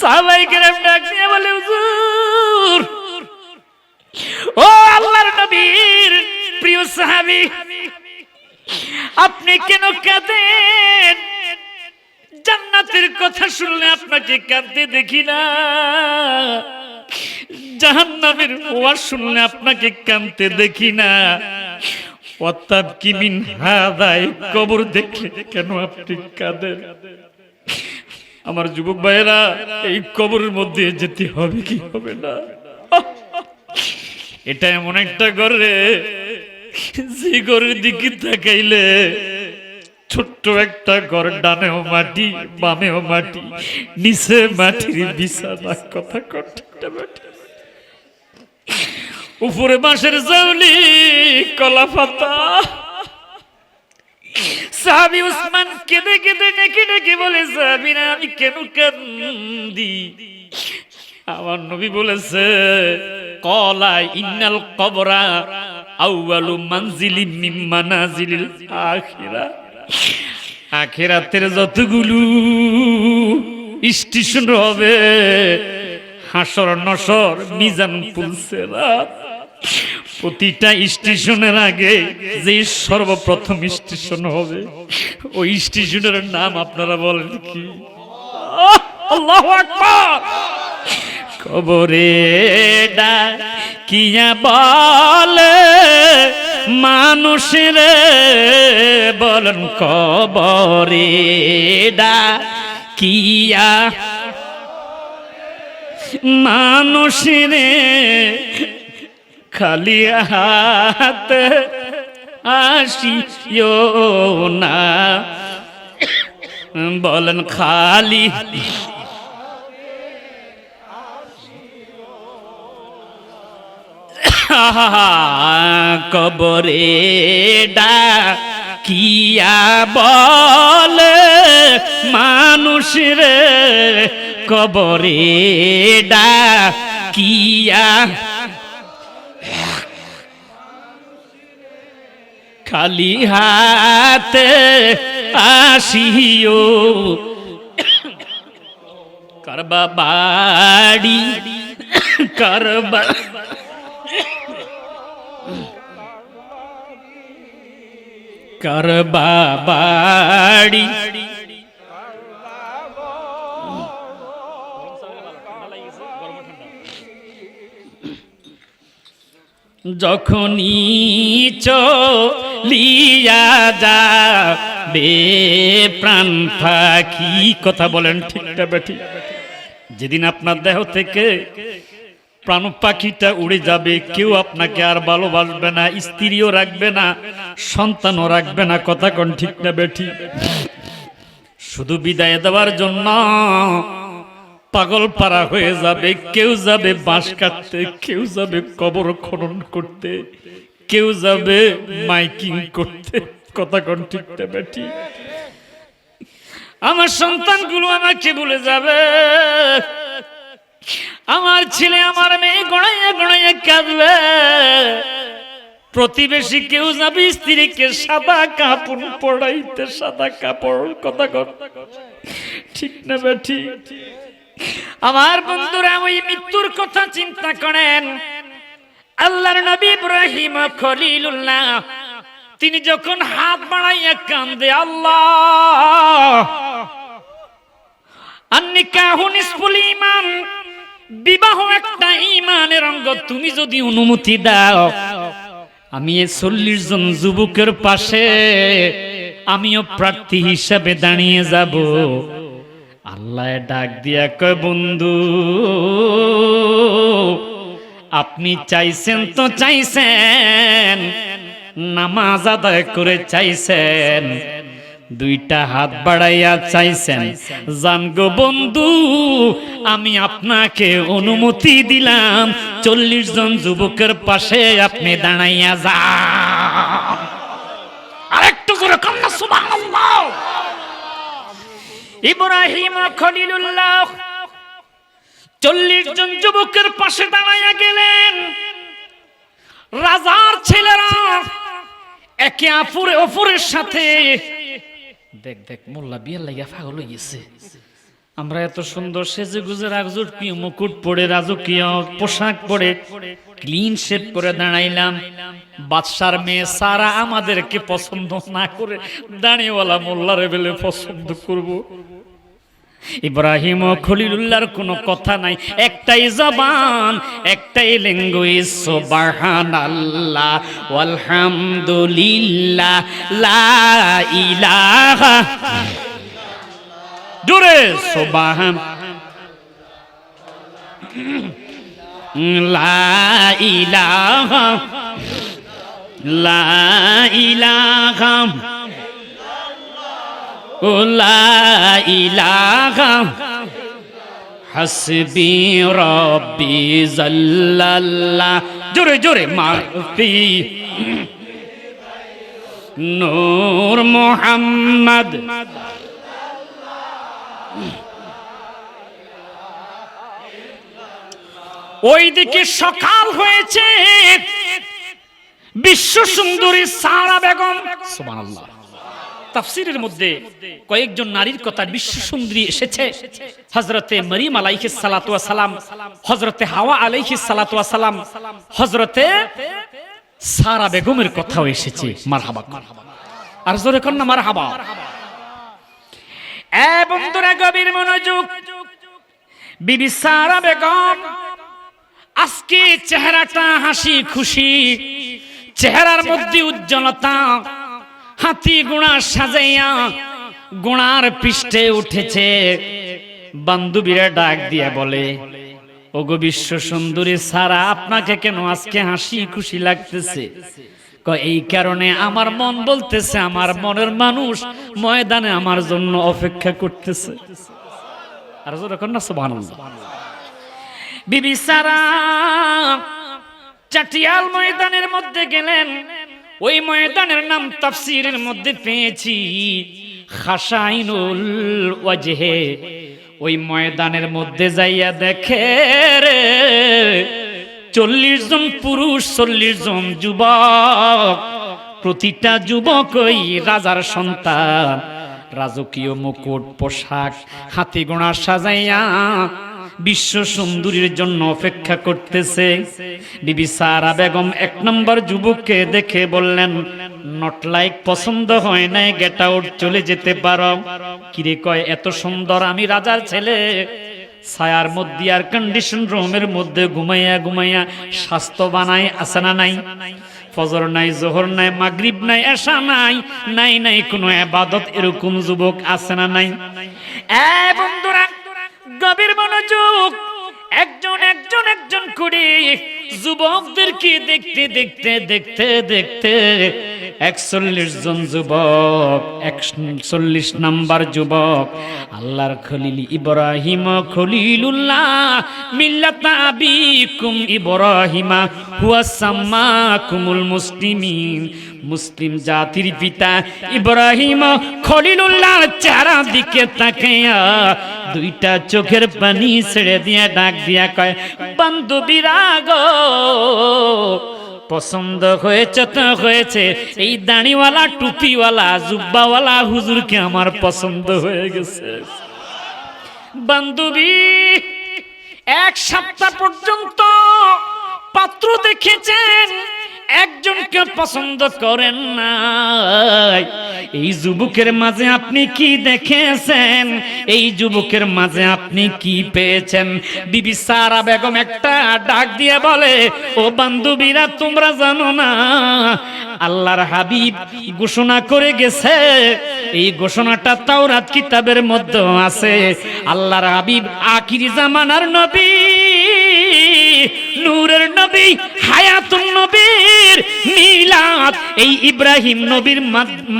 সাহাবায়ে কেরাম ডাক দিয়ে বলে হুজুর, ও আল্লাহর নবীর প্রিয় সাহাবী, আপনি কেন কাঁদেন? জান্নাতের কথা শুনলে আপনাকে কাঁদতে দেখি না, জাহান্নামের ওয়াজ শুনলে আপনাকে কাঁদতে দেখি না। ওয়াতাবকি মিন হাদাই, কবর দেখলে কেন আপনি কাঁদেন? আমার যুবক ভাইয়েরা, এই কবরের মধ্যে যেতে হবে কি হবে না? এটা এমন একটা ঘর রে, যে ঘরের দিকে তাকাইলে ছোট্ট একটা ঘর, ডানেও মাটি বামেও মাটি, নিচে মাটির বিছানা, কথা কটা মাটি, উপরে বাঁশের জাউলি, কলা পাতা। সাহাবী উসমান কেঁদে কেঁদে ডেকে ডেকে বলে, সাহাবীরা আমি কেন কাঁদি? আমার নবী বলেছে, কলা ইন্নাল কবরা আউয়ালু মানজিলিম মিন মানাজিলিল আখিরা। আখিরাতের যতগুলো স্টেশন হবে, হাসর নসর মিজান পুলসিরাত, প্রতিটা স্টেশনের আগে যে সর্বপ্রথম স্টেশন হবে, ওই স্টেশনের নাম আপনারা বলেন কি? আল্লাহু আকবার। কবরে ডাকিয়া বলে মানুষের, বলেন কবরে ডাকিয়া মানুষের, খালি হাতে আসিও না, বলেন খালি কবরে ডাকিয়া বলে মানুষের, কবরে ডাকিয়া খালি হাতে আসিও, করবা বাড়ি করবা করবা বাড়ি, যখনই চলিয়া যাবে প্রাণ পাখি, কথা বলেন ঠিক না বেঠি? যেদিন আপনার দেহ থেকে প্রাণ পাখিটা উড়ে যাবে, কেউ আপনাকে আর ভালোবাসবে না, স্ত্রীও রাখবে না, সন্তানও রাখবে না, কথা কোন ঠিক না বেঠি? শুধু বিদায় দেওয়ার জন্য পাগল পারা হয়ে যাবে। কেউ যাবে বাঁশ কাটতে, কেউ যাবে কবর খনন করতে, কেউ যাবে মাইকিং করতে, কথা কোন ঠিক না বেঠি? আমার সন্তানগুলো আমাকে ভুলে যাবে, আমার ছেলে আমার মেয়ে গড়াইয়া গড়াইয়া কাঁদবে, প্রতিবেশী কেউ যাবে স্ত্রীকে সাদা কাপড় পরাইতে, সাদা কাপড়, কথা ঠিক না বেঠি? আমার বন্ধুরা, ওই মৃত্যুর কথা চিন্তা করেন। আল্লাহর নবী ইব্রাহিম খলিলুল্লাহ, তিনি যখন হাত বাড়াইয়া কান্দে, আল্লাহ আন্নিকাহু নিসফুল ঈমান, বিবাহ একটা ঈমানের অঙ্গ, তুমি যদি অনুমতি দাও, আমি এই 40 জন যুবকের পাশে আমিও প্রার্থী হিসাবে দাঁড়িয়ে যাব। আল্লাহ ডাক দিয়া কয়, বন্ধু আপনি চাইছেন তো চাইছেন, নামাজ আদায় করে চাইছেন, দুইটা হাত বাড়াইয়া চাইছেন, জান গো বন্ধু আমি আপনাকে অনুমতি দিলাম, 40 জন যুবকের পাশে আপনি দাঁড়াইয়া যান। আরেকটু করে কান্না, সুবহানাল্লাহ। ইব্রাহিম খলিলুল্লাহ 40 জন যুবকের পাশে দাঁড়াইয়া গেলেন। রাজার ছেলেরা একে অপরের সাথে, দেখ দেখ মোল্লা বিয়ের লাগিয়া পাগল হয়ে গেছে, আমরা এত সুন্দর সেজে গুজে রাজকীয় মুকুট পরে রাজকীয় পোশাক পরে ক্লিন শেপ করে দাঁড়াইলাম, বাদশার মেয়ে সারা আমাদেরকে পছন্দ না করে দাঁড়িয়েওয়ালা মোল্লারে বেলে পছন্দ করব। ইব্রাহিম ও খলিলুল্লাহর কোনো কথা নাই, একটাই জবান, একটাই ল্যাঙ্গুয়েজ, সুবহানাল্লাহ ওয়ালহামদুলিল্লাহ লা ইলাহা, জোরে সুবহান লা ইলাহা লা ইলাহা লা ইলাহা হাসবি রব্বি জাল্লাল্লাহ, জোরে জোরে মারফি নূর মুহাম্মদ। ওইদিকে সকাল হয়েছে, বিশ্ব সুন্দরী সারা বেগম, সুবহানাল্লাহ। তাফসীরের মধ্যে কয়েকজন নারীর কথা বিশ্ব সুন্দরী এসেছে। হযরতে মরিয়ম আলাইহিস সালাতু ওয়াস সালাম, হযরতে হাওয়া আলাইহিস সালাতু ওয়াস সালাম, হযরতে সারা বেগমের কথাও এসেছে। মারহাবা, আর জোরে কোন না মারহাবা। এ বন্ধুরা গভীর মনোযোগ, বিবি সারা বেগম আজকে চেহারাটা হাসি খুশি, চেহারার মধ্যে উজ্জ্বলতা, হাতি গুণা সাজাইয়া গুণার পৃষ্ঠে উঠেছে। বান্ধবীরা ডাক দিয়ে বলে, ওগো বিশ্ব সুন্দরী সারা, আপনাকে কেন আজকে হাসি খুশি লাগতেছে? এই কারণে আমার মন বলতেছে আমার মনের মানুষ ময়দানে আমার জন্য অপেক্ষা করতেছে। আর যখন না সুবহানাল্লাহ। বিবি সারা চাটিয়াল ময়দানের মধ্যে গেলেন। ওই ময়দানের নাম তাফসীরের মধ্যে পেয়েছি খাশাইনুল ওয়াজহে। ওই ময়দানের মধ্যে যাইয়া দেখে রে 40 জন পুরুষ, 40 জন যুবক, প্রতিটা যুবকই রাজার সন্তান, রাজকীয় মুকুট পোশাক হাতে গোনা সাজাইয়া বিশ্ব সুন্দরীর জন্য অপেক্ষা করতেছে। বিবি সারা বেগম 1 নম্বর যুবককে দেখে বললেন, নট লাইক, পছন্দ হয় নাই, গেট আউট, চলে যেতে পারো। কিরে কয়, এত সুন্দর, আমি রাজার ছেলে, ছায়ার মধ্যে আর কন্ডিশন রুমের মধ্যে ঘুমাইয়া ঘুমাইয়া স্বাস্থ্য বানাই, আছে না নাই? ফজর নাই, জোহর নাই, মাগরিব নাই, এশা নাই, নাই নাই কোনো ইবাদত, এরকম যুবক আছে না নাই? এ বন্ধুরা গভীর মনোযোগ, একজন একজন একজন করে যুবকদেরকে দেখতে দেখতে দেখতে দেখতে 41 জন যুবক, 41 নাম্বার যুবক আল্লাহর খলিল ইব্রাহিম খলিলুল্লাহ মিল্লাতা আবিকুম ইব্রাহিমা হুয়া সাম্মাকুমুল মুসলিমিন, মুসলিম জাতির পিতা ইব্রাহিম খলিলুল্লাহর চেহারা দিকে তাকাইয়া 2টা চোখের পানি ছেড়ে দিয়ে ডাক দিয়া কয়, বান্ধবীরা গো, পছন্দ হয়েছে তো হয়েছে, এই দাড়িওয়ালা টুপিওয়ালা জুব্বাওয়ালা হুজুরকে আমার পছন্দ হয়ে গেছে। বান্ধবী 1 সপ্তাহ পর্যন্ত পাত্র দেখেছেন, একজনকে পছন্দ করেন না। এই যুবকের মাঝে আপনি কি দেখেছেন? এই যুবকের মাঝে আপনি কি পেয়েছেন? বিবি সারা বেগম একটা ডাক দিয়ে বলে, ও বান্ধবীরা, তোমরা জানো না আল্লাহর হাবিব ঘোষণা করে গেছে, এই ঘোষণাটা তাওরাত কিতাবের মধ্যে আছে, আল্লাহর হাবিব আখির জামানার নবী, নূরের নবী, হায়াতুন নবীর মিলাদ এই ইব্রাহিম নবীর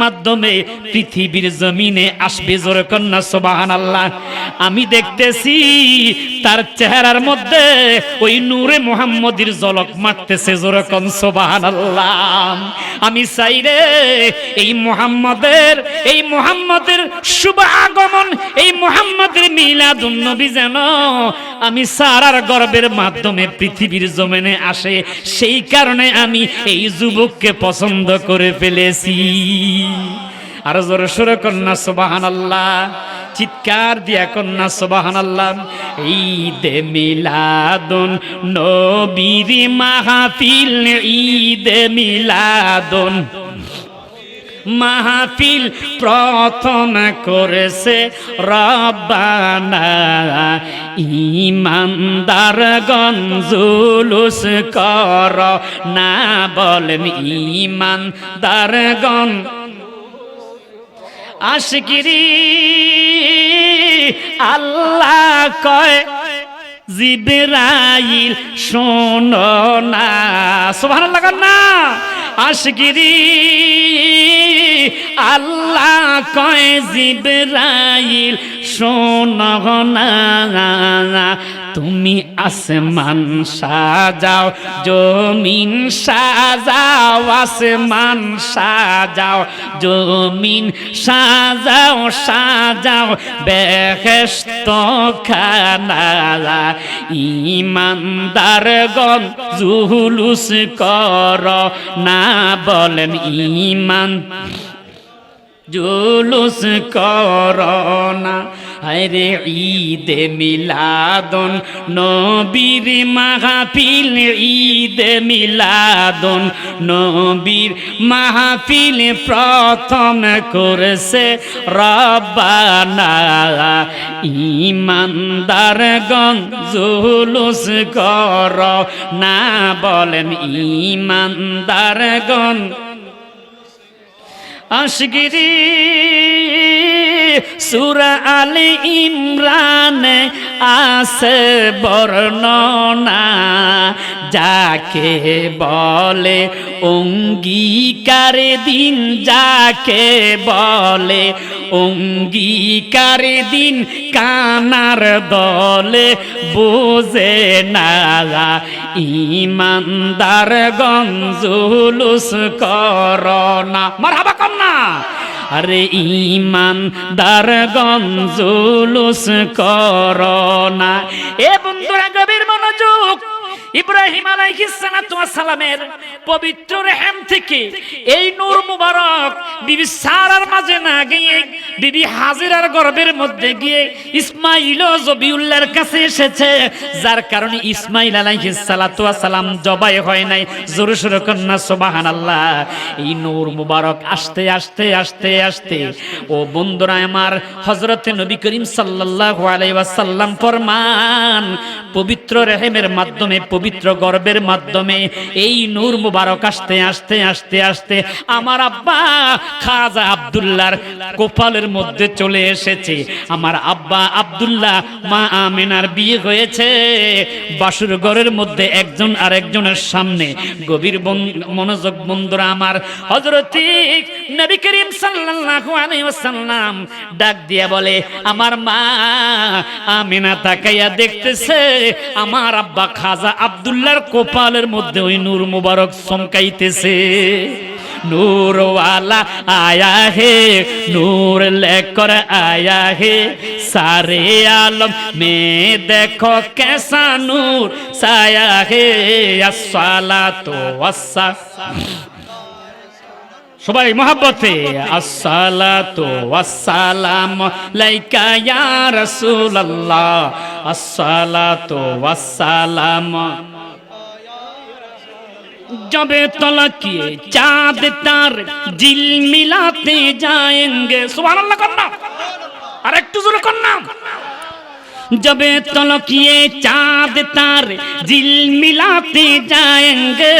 মাধ্যমে পৃথিবীর জমিনে আসবে। জোরে কন্যা সুবহানাল্লাহ। আমি দেখতেছি তার চেহারার মধ্যে ওই নূরে মুহাম্মদীর ঝলক মারতেছে। জোরে কন সুবহানাল্লাহ। আমি চাই রে এই মুহাম্মদের শুভ আগমন, এই মুহাম্মদের মিলাদুন নবী যেন আমি সারার গর্বের মাধ্যমে পৃথিবীর জমিনে আসে, সেই কারণে আমি এই যুবককে পছন্দ করে ফেলেছি। আর জোরে সুরে কন্যা সুবহানাল্লাহ। চিৎকার দিয়া কন্যা সুবহানাল্লাহ। ঈদে মিলাদুন নবীর মাহফিল, ঈদে মিলাদুন মাহফিল প্রথম করেছে রব্বানা। ইমানদারগণ জুলুস কর না, বলেন ইমানদারগণ আশিকিরি আল্লাহ কয় জিবরাইল শোনো না, সুবহানাল্লাহ না। আশিকিরি আল্লাহ কয় জিবরাইল শোনো না, তুমি আসমান সাজাও জমিন সাজাও, আসমান সাজাও জমিন সাজাও, সাজাও বেহেশত খানা। ইমানদারগণ জুলুস কর না, বলেন ইমান জুলুস করোনা। আরে ঈদে মিলাদুন নবীর মাহফিল, ঈদে মিলাদুন নবীর মাহফিল প্রথম করেছে রব্বানা। ইমানদারগণ জুলুস কর না, বলেন ইমানদারগণ আশিকিরি। সূরা আলে ইমরানে আছে বর্ণনা, যাকে বলে অঙ্গীকার দিন, যাকে বলে অঙ্গীকার দিন, কানার দলে বোঝে না। ইমানদারগণ জুলুস করোনা, মারহাবা কন্যা। আরে ইমানদারগণ জুলুস করোনা। এ বন্ধুরা গভীর মনোযোগ। ইব্রাহিম আলাইহিস সালাতু ওয়াস সালামের পবিত্র রেহেম থেকে এই নূর মুবারক বিবি সারার মাঝে না গিয়ে বিবি হাজিরার গর্ভের মধ্যে গিয়ে ইসমাঈল ও জবিউল্লাহর কাছে এসেছে, যার কারণে ইসমাঈল আলাইহিস সালাতু ওয়াস সালাম জবাই হয় নাই। জোরে সোরে কন্যা সুবহানাল্লাহ। এই নূর মুবারক আস্তে আস্তে আস্তে আস্তে ও বন্ধুরা আমার হযরতে নবী করিম সাল্লাল্লাহু আলাইহি ওয়াসাল্লাম ফরমান, পবিত্র রেহেমের মাধ্যমে, পবিত্র গর্ভের মাধ্যমে এই নূর মুবারক আস্তে আস্তে আস্তে আস্তে আমার আব্বা খাজা আব্দুল্লাহর কপালের মধ্যে চলে এসেছে। আমার আব্বা আব্দুল্লাহ মা আমিনার বিয়ে হয়েছে বাসুর ঘরের মধ্যে একজন আরেকজনের সামনে। গভীর মনোযোগ বন্ধুরা আমার, হযরত নবী করিম সাল্লাল্লাহু আলাইহি ওয়াসাল্লাম ডাক দিয়া বলে, আমার মা আমিনা তাকাইয়া দেখতেছে আমার আব্বা খাজা আব্দুল্লাহর কপালের মধ্যে ওই নূর মুবারক চমকাইতেছে। नूर वाला आया है, नूर लेकर आया है, सारे आलम में देखो कैसा नूर साया है। अस्सलातु वस्सलाम, সবাই মহব্বতে আসসালাতু ওয়াসসালামু আলাইকা ইয়া রাসূলুল্লাহ, আসসালাতু ওয়াসসালামু। जब तलक किए चाँद तार जिल मिलाते जाएंगे, सुभान अल्लाह करना, और एक जोरे करना। जब तलक किए चाँद तार जिल मिलाते जाएंगे,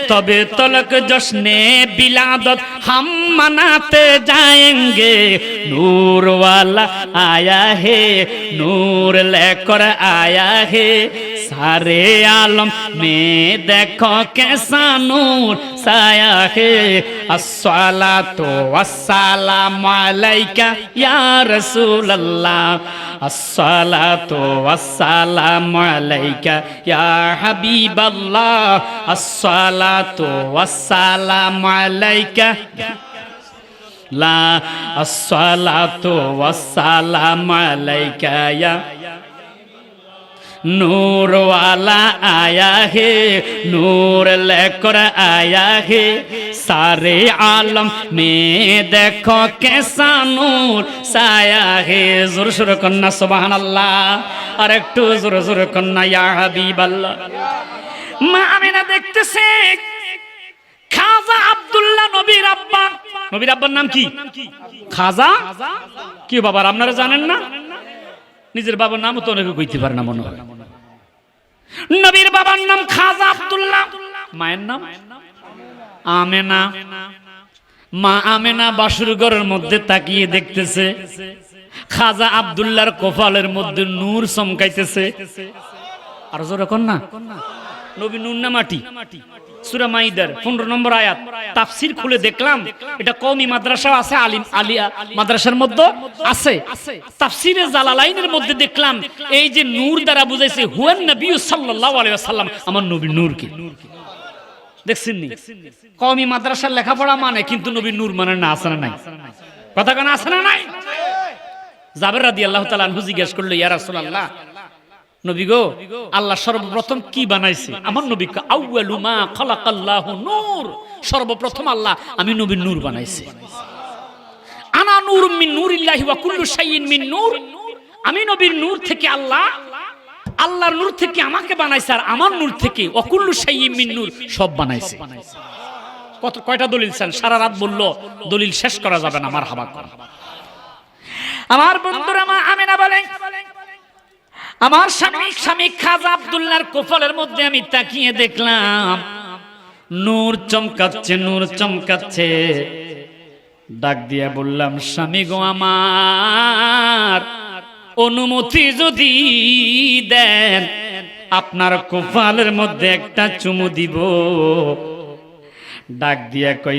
तबे तलक जश्ने बिलादत हम मनाते जाएंगे। नूर वाला आया है, नूर लेकर आया है, सारे आलम में देखो कैसा नूर साया है। अस्सलातु वस्सलामु अलैका या रसूल अल्लाह, अस्सलातु वस्सलामु अलैका या हबीब अल्लाह, अस्सलातु वस्सलामु अलैका ला, अस्सलातु वस्सलामु अलैका या नूर वाला आया है, नूर लेकर आया है, सारे आलम में देखो कैसा नूर साया है। जोर जोर कन्ना सुभान अल्लाह, और একটু जोर जोर कन्ना या हबीब अल्लाह। মা আমিনা দেখতেছে খাজা আব্দুল্লাহ নবীর আব্বা। নবীর আব্বার নাম কি? খাজা। কি বাবা আপনারা জানেন না? নিজের বাবার নামও তো অনেকে কইতে পারে না মনে হয়। নবীর বাবার নাম খাজা আব্দুল্লাহ, মায়ের নাম আমেনা। মা আমেনা বাসুর ঘরের মধ্যে তাকিয়ে দেখতেছে খাজা আব্দুল্লাহর কপালের মধ্যে নূর চমকাইতেছে। আর জোরে কোন না, নবী নূর না মাটি? সূরা মাইদার 15 নম্বর আয়াত। তাফসীর খুলে দেখলাম এটা কওমি মাদ্রাসা আছে, আলিম আলিয়া মাদ্রাসার মধ্যে আছে। তাফসীরে জালালাইনের মধ্যে দেখলাম এই যে নূর দ্বারা বুঝাইছে হুয়ান নবী সাল্লাল্লাহু আলাইহি ওয়াসাল্লাম, আমার নবী নূর কি? দেখছেন নি? কওমি মাদ্রাসার লেখাপড়া মানে, কিন্তু নবী নূর মানে না, আছে না নাই? কথা কেন আছে না নাই? জাবের রাদিয়াল্লাহু তাআলা আনহু জিজ্ঞেস করলো, ইয়া রাসূলুল্লাহ, নবী গো, আল্লাহ সর্বপ্রথম কি বানাইছে? আমার নবী কা আউয়ালু মা খালাকাল্লাহু নূর, সর্বপ্রথম আল্লাহ আমি নবী নূর বানাইছে। আনা নূরুম মিন নূরিল্লাহি ওয়া কুল্লু শাইইন মিন নূর, আমি নবীর নূর থেকে আল্লাহ, আল্লাহর নূর থেকে আমাকে বানাইছে, আর আমার নূর থেকে ওয়া কুল্লু শাইইন মিন নূর সব বানাইছে। কয়টা দলিল চান? সারা রাত বললো, দলিল শেষ করা যাবে না। মারহাবা কর। আমার বন্ধুরা, মা আমিনা বলেন আমার স্বামী খাজা আব্দুল্লাহর কপালের মধ্যে আমি তাকিয়ে দেখলাম নূর চমকাচ্ছে, নূর চমকাচ্ছে। ডাক দিয়ে বললাম, স্বামী গো আমার, অনুমতি যদি দেন আপনার কপালের মধ্যে একটা চুমু দিব। ডাক দিয়া কই